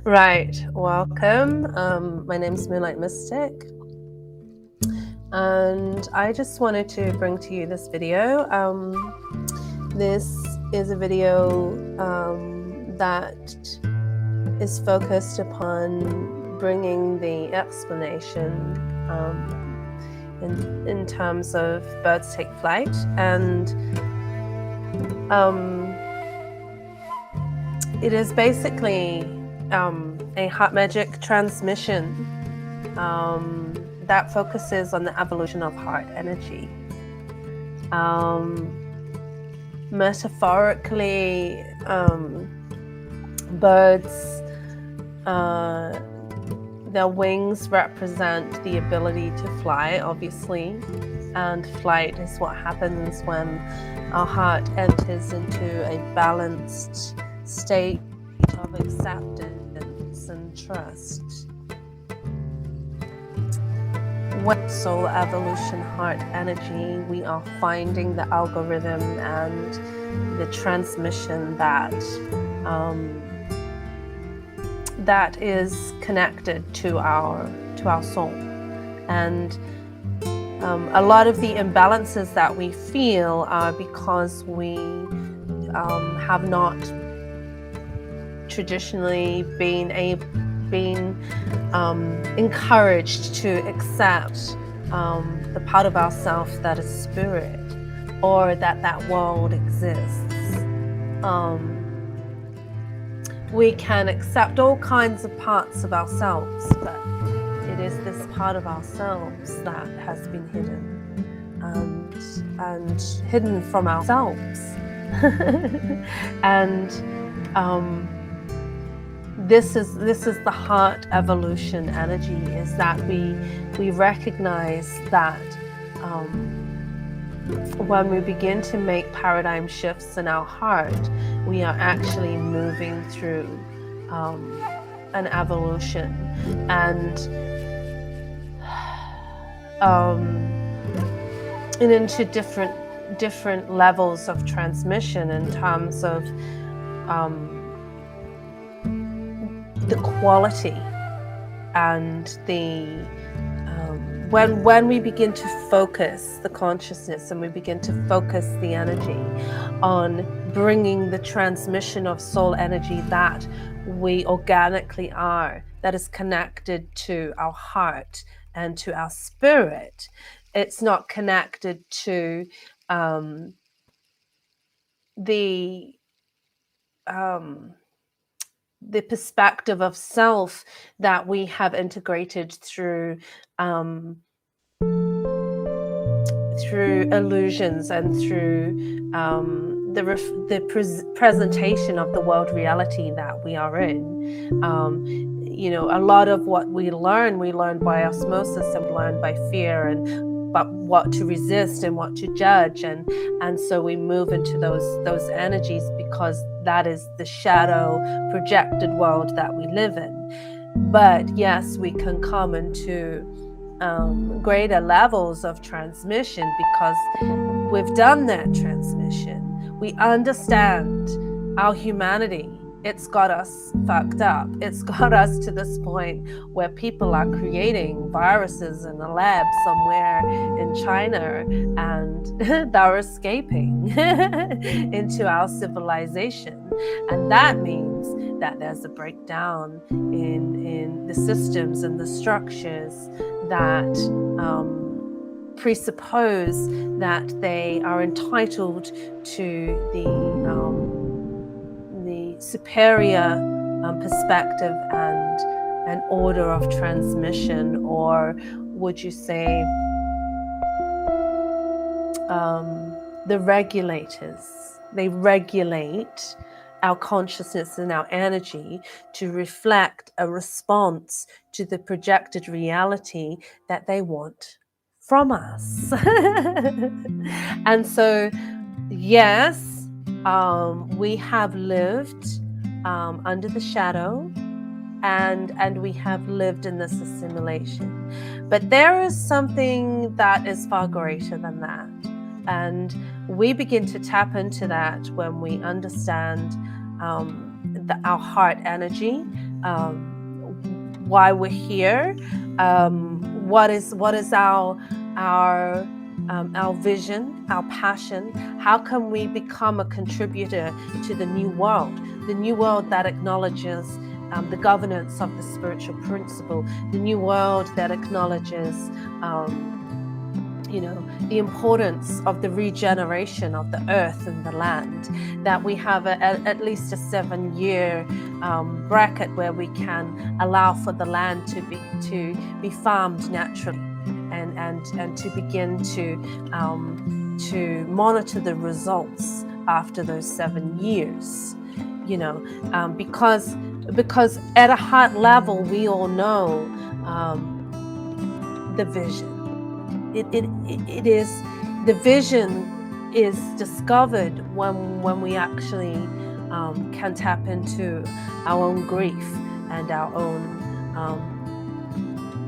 Right, welcome. My name's Moonlight Mystic, and I just wanted to bring to you this video. This is a video that is focused upon bringing the explanation in terms of birds take flight, and it is basically a heart magic transmission that focuses on the evolution of heart energy. Metaphorically, birds, their wings represent the ability to fly, obviously, and flight is what happens when our heart enters into a balanced state of acceptance and trust. With soul evolution heart energy, we are finding the algorithm and the transmission that is connected to our soul. And a lot of the imbalances that we feel are because we have not traditionally been encouraged to accept the part of ourself that is spirit, or that world exists. We can accept all kinds of parts of ourselves, but it is this part of ourselves that has been hidden and hidden from ourselves. And this is the heart evolution energy, is that we recognize that when we begin to make paradigm shifts in our heart, we are actually moving through an evolution and into different levels of transmission in terms of the quality and the when we begin to focus the consciousness and we begin to focus the energy on bringing the transmission of soul energy that we organically are, that is connected to our heart and to our spirit. It's not connected to the perspective of self that we have integrated through illusions and through the presentation of the world reality that we are in. A lot of what we learn by osmosis and learn by fear, and but what to resist and what to judge, and so we move into those energies because that is the shadow projected world that we live in. But yes, we can come into greater levels of transmission because we've done that transmission. We understand our humanity. It's got us fucked up. It's got us to this point where people are creating viruses in a lab somewhere in China, and they're escaping into our civilization. And that means that there's a breakdown in the systems and the structures that presuppose that they are entitled to the superior perspective and an order of transmission, or would you say the regulators. They regulate our consciousness and our energy to reflect a response to the projected reality that they want from us. And so, yes, we have lived under the shadow, and we have lived in this assimilation. But there is something that is far greater than that. And we begin to tap into that when we understand our heart energy, why we're here, what is our vision, our passion. How can we become a contributor to the new world that acknowledges the governance of the spiritual principle, the new world that acknowledges the importance of the regeneration of the earth and the land, that we have at least a 7-year bracket where we can allow for the land to be farmed naturally, and to begin to monitor the results after those 7 years. Because at a heart level we all know the vision. It is, the vision is discovered when we actually can tap into our own grief and our own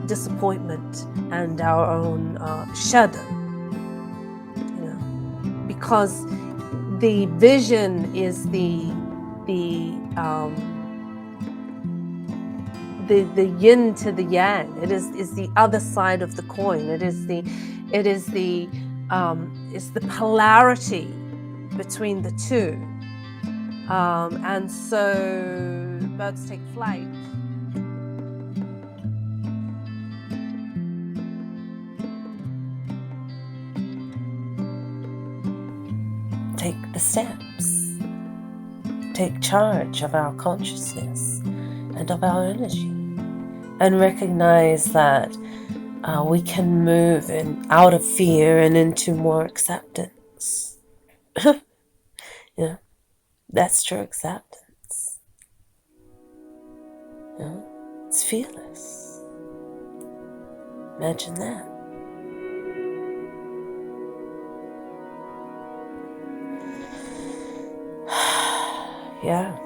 disappointment and our own shadow. Because the vision is the yin to the yang. It is the other side of the coin. It's the polarity between the two. And so birds take flight. Take the steps. Take charge of our consciousness and of our energy, and recognize that we can move out of fear and into more acceptance. That's true acceptance. It's fearless. Imagine that. Yeah.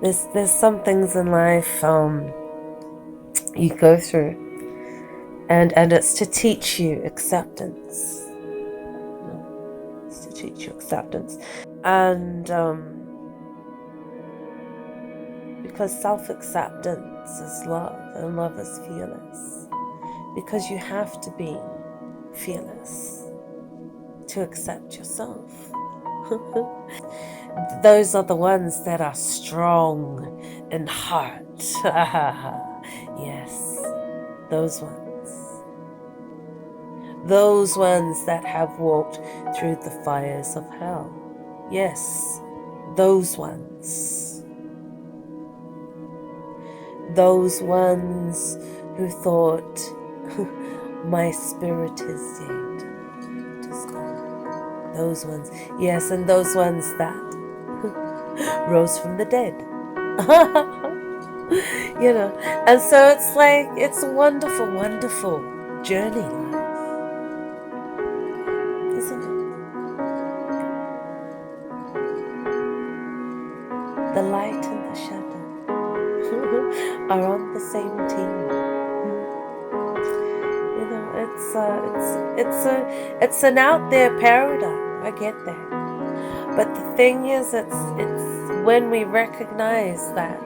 There's some things in life you go through, and it's to teach you acceptance. It's to teach you acceptance, and because self-acceptance is love, and love is fearless. Because you have to be fearless to accept yourself. Those are the ones that are strong in heart. Yes, those ones. Those ones that have walked through the fires of hell. Yes, those ones. Those ones who thought, my spirit is dead. It is gone. Those ones. Yes, and those ones that rose from the dead. And so it's like, it's a wonderful, wonderful journey, life, isn't it? The light and the shadow are on the same team. It's an out there paradigm. I get that, but the thing is, it's when we recognize that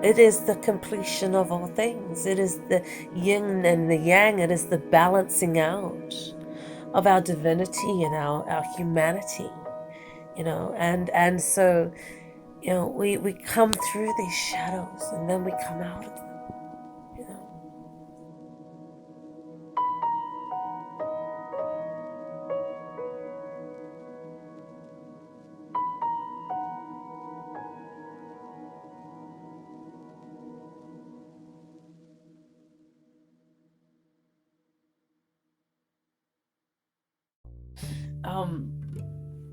it is the completion of all things. It is the yin and the yang. It is the balancing out of our divinity and our humanity. And so we come through these shadows, and then we come out of them.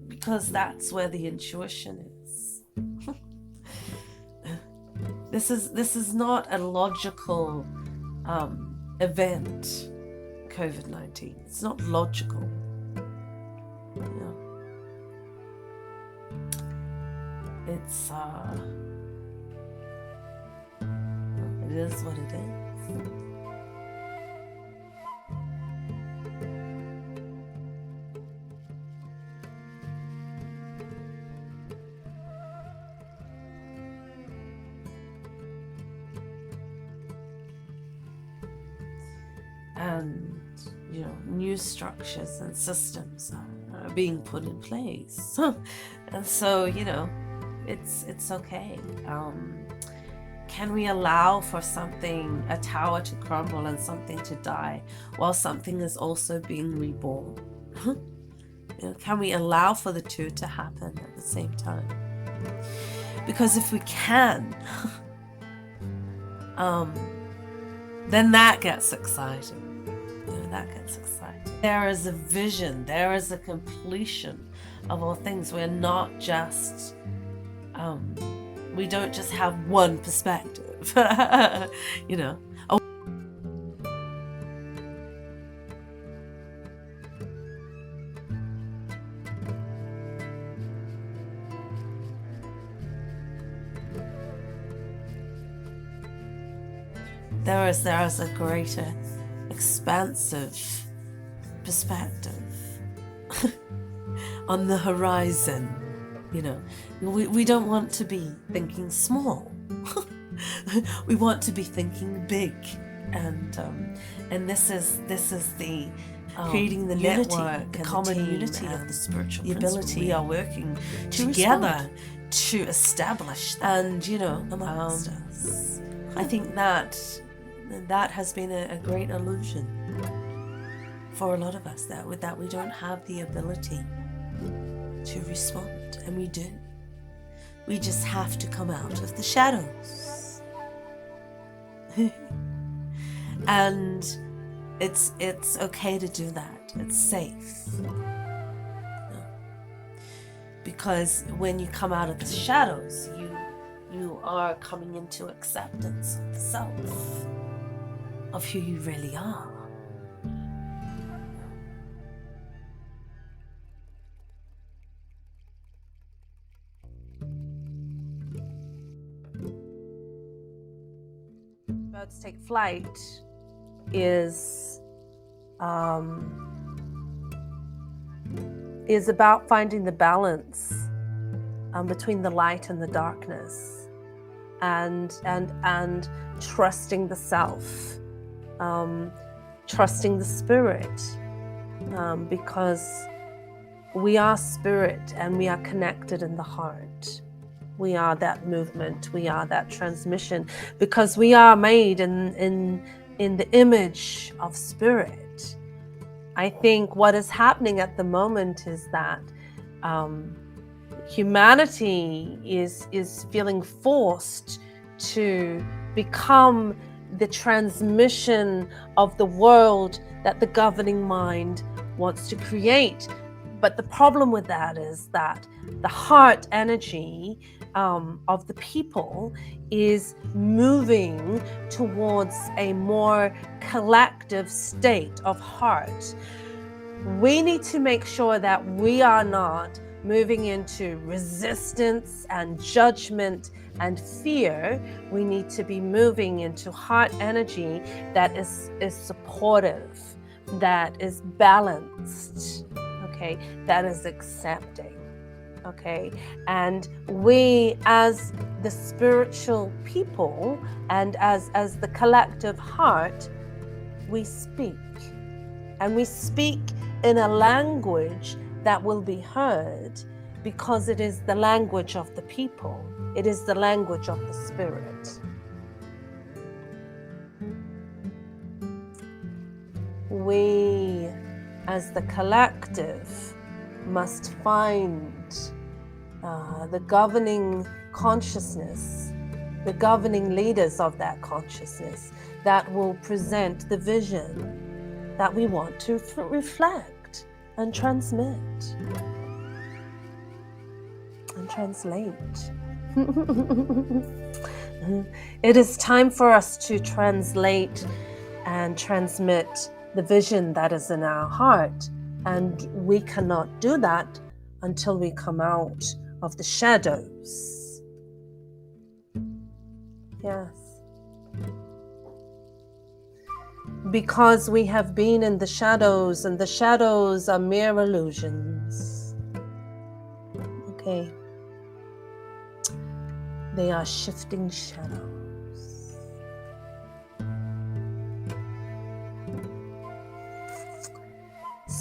Because that's where the intuition is. This is not a logical event. COVID-19. It's not logical. It's it is what it is. new structures and systems are being put in place. And so, it's okay. Can we allow for a tower to crumble and something to die while something is also being reborn? Can we allow for the two to happen at the same time? Because if we can, then that gets exciting. That gets exciting. There is a vision, there is a completion of all things. We're not just, we don't just have one perspective, There is a greater, expansive perspective on the horizon. We don't want to be thinking small. We want to be thinking big, and this is the creating the network, the common unity of the spiritual, the ability we are working together to establish that, and amongst us. I think that has been a great illusion for a lot of us, that we don't have the ability to respond, and we do. We just have to come out of the shadows. And it's okay to do that. It's safe. Because when you come out of the shadows, you are coming into acceptance of the self, of who you really are. Birds Take Flight is about finding the balance between the light and the darkness, and trusting the self, trusting the spirit, because we are spirit and we are connected in the heart. We are that movement, we are that transmission, because we are made in the image of spirit. I think what is happening at the moment is that humanity is feeling forced to become the transmission of the world that the governing mind wants to create. But the problem with that is that the heart energy of the people is moving towards a more collective state of heart. We need to make sure that we are not moving into resistance and judgment and fear. We need to be moving into heart energy that is supportive, that is balanced, okay, that is accepting. Okay, and we as the spiritual people and as the collective heart, we speak, and we speak in a language that will be heard, because it is the language of the people. It is the language of the spirit. We as the collective must find the governing consciousness, the governing leaders of that consciousness that will present the vision that we want to reflect and transmit and translate. It is time for us to translate and transmit the vision that is in our heart, and we cannot do that until we come out of the shadows. Yes. Because we have been in the shadows, and the shadows are mere illusions. Okay. They are shifting shadows.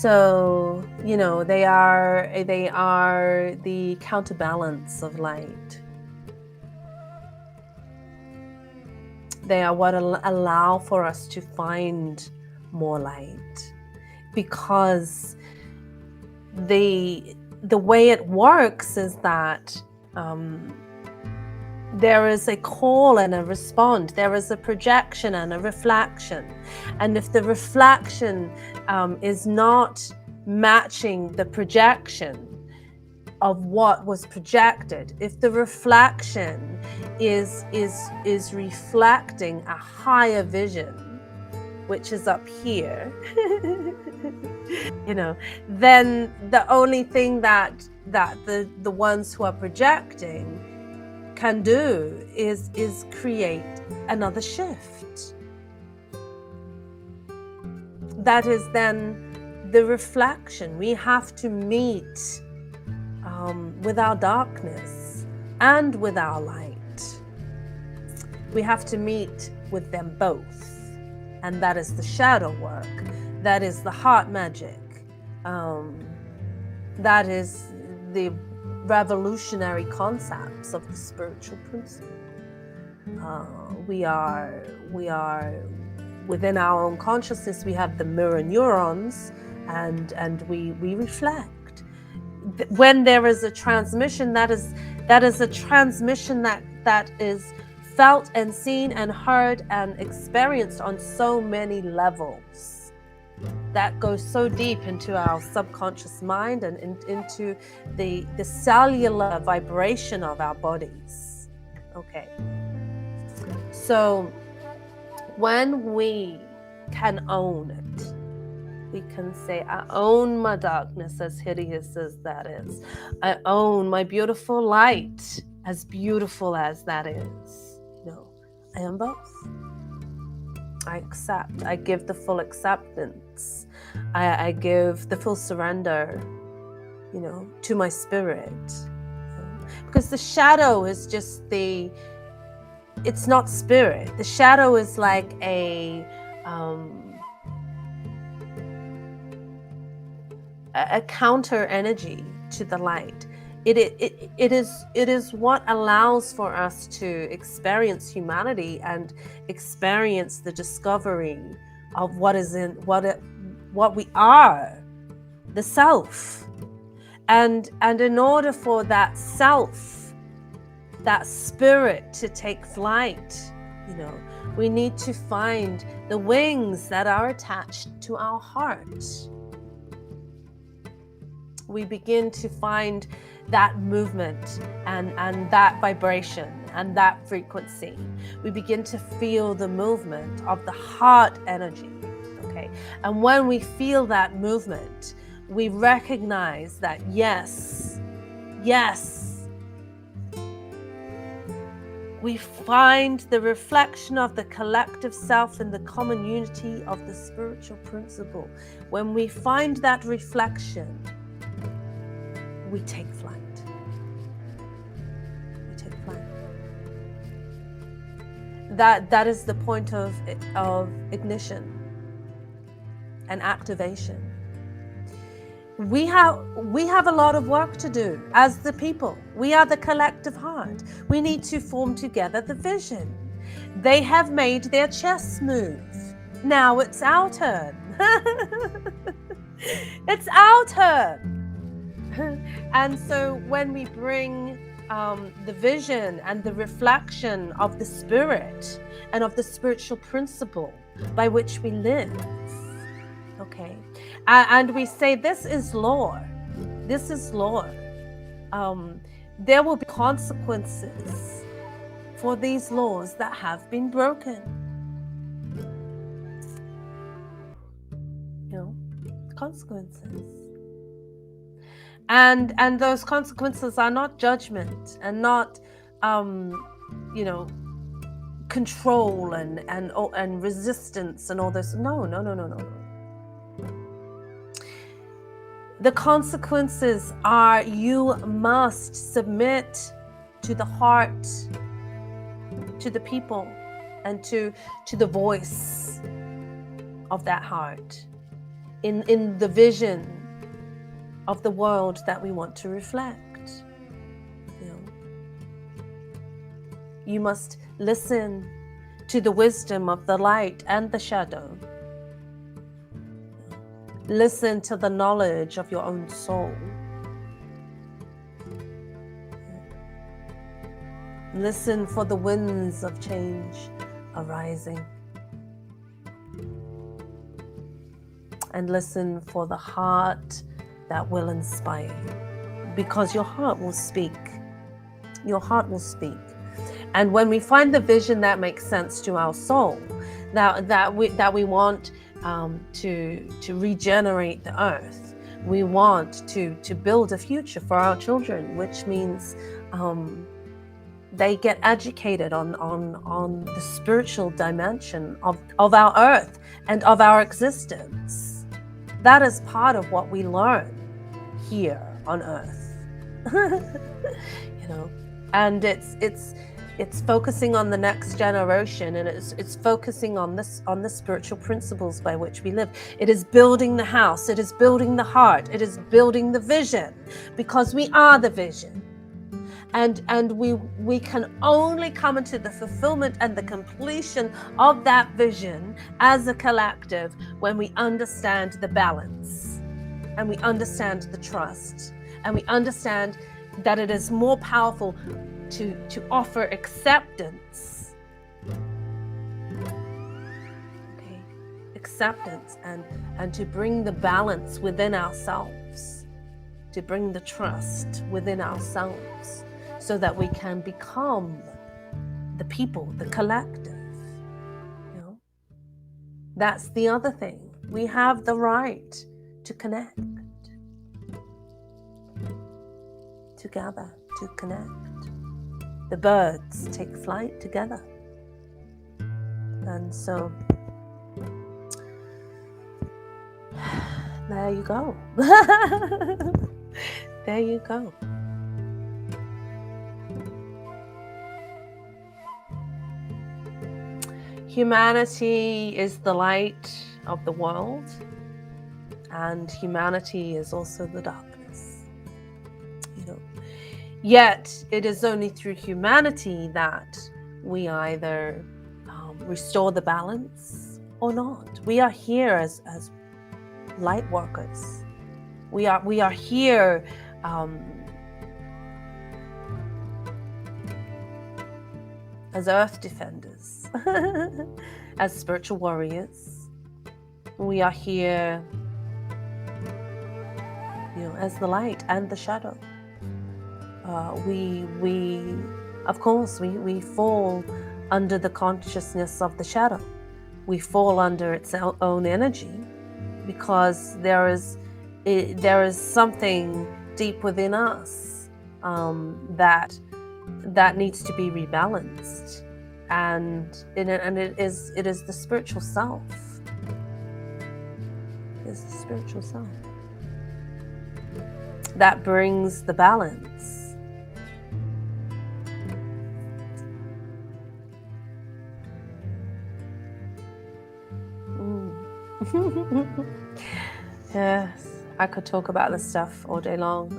So, they are the counterbalance of light. They are what allow for us to find more light, because the way it works is that there is a call and a response. There is a projection and a reflection. And if the reflection is not matching the projection of what was projected, if the reflection is reflecting a higher vision, which is up here, then the only thing that the ones who are projecting can do is create another shift. That is then the reflection. We have to meet with our darkness and with our light. We have to meet with them both. And that is the shadow work. That is the heart magic. That is the revolutionary concepts of the spiritual principle. We are within our own consciousness. We have the mirror neurons, and we reflect. When there is a transmission, that is a transmission that is felt and seen and heard and experienced on so many levels, that goes so deep into our subconscious mind and into the cellular vibration of our bodies. Okay. So when we can own it, we can say, I own my darkness, as hideous as that is. I own my beautiful light, as beautiful as that is. No, I am both. I accept. I give the full acceptance. I give the full surrender, to my spirit. Because the shadow is just it's not spirit. The shadow is like a counter energy to the light. It is what allows for us to experience humanity and experience the discovery of what we are, the self. And in order for that self, that spirit to take flight, we need to find the wings that are attached to our heart. We begin to find that movement and that vibration and that frequency. We begin to feel the movement of the heart energy. Okay. And when we feel that movement, we recognize that yes, we find the reflection of the collective self in the common unity of the spiritual principle. When we find that reflection, we take flight. We take flight. That is the point of ignition and activation. We have a lot of work to do as the people. We are the collective heart. We need to form together the vision. They have made their chess move. Now it's our turn. It's our turn. And so when we bring the vision and the reflection of the spirit and of the spiritual principle by which we live, okay, and we say this is law, there will be consequences for these laws that have been broken. Consequences. And those consequences are not judgment and not control and resistance and all this. No. The consequences are you must submit to the heart, to the people, and to the voice of that heart. in the vision of the world that we want to reflect. You know, you must listen to the wisdom of the light and the shadow. Listen to the knowledge of your own soul. Listen for the winds of change arising. And listen for the heart that will inspire you. Because your heart will speak. Your heart will speak. And when we find the vision that makes sense to our soul, that we want to regenerate the earth, we want to build a future for our children, which means they get educated on the spiritual dimension of our earth and of our existence. That is part of what we learn here on earth. You know, and it's focusing on the next generation, and it's focusing on the spiritual principles by which we live. It is building the house, it is building the heart, it is building the vision, because we are the vision. And we can only come into the fulfillment and the completion of that vision as a collective when we understand the balance, and we understand the trust, and we understand that it is more powerful to offer acceptance. Okay, acceptance, and to bring the balance within ourselves, to bring the trust within ourselves, so that we can become the people, the collective. You know, that's the other thing. We have the right to connect, to gather, to connect. The birds take flight together. And so, there you go. There you go. Humanity is the light of the world, and humanity is also the darkness. You know, yet it is only through humanity that we either restore the balance or not. We are here as light workers. We are here as earth defenders, as spiritual warriors. We are here, you know, as the light and the shadow. Of course, we fall under the consciousness of the shadow. We fall under its own energy, because there is something deep within us that needs to be rebalanced, and it is the spiritual self. It is the spiritual self that brings the balance. Yes, I could talk about this stuff all day long.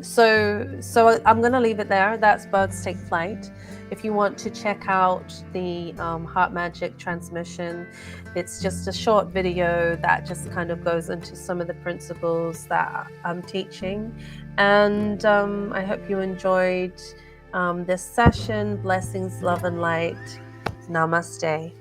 So I'm going to leave it there. That's Birds Take Flight. If you want to check out the Heart Magic transmission, it's just a short video that just kind of goes into some of the principles that I'm teaching. And I hope you enjoyed this session. Blessings, love, and light. Namaste.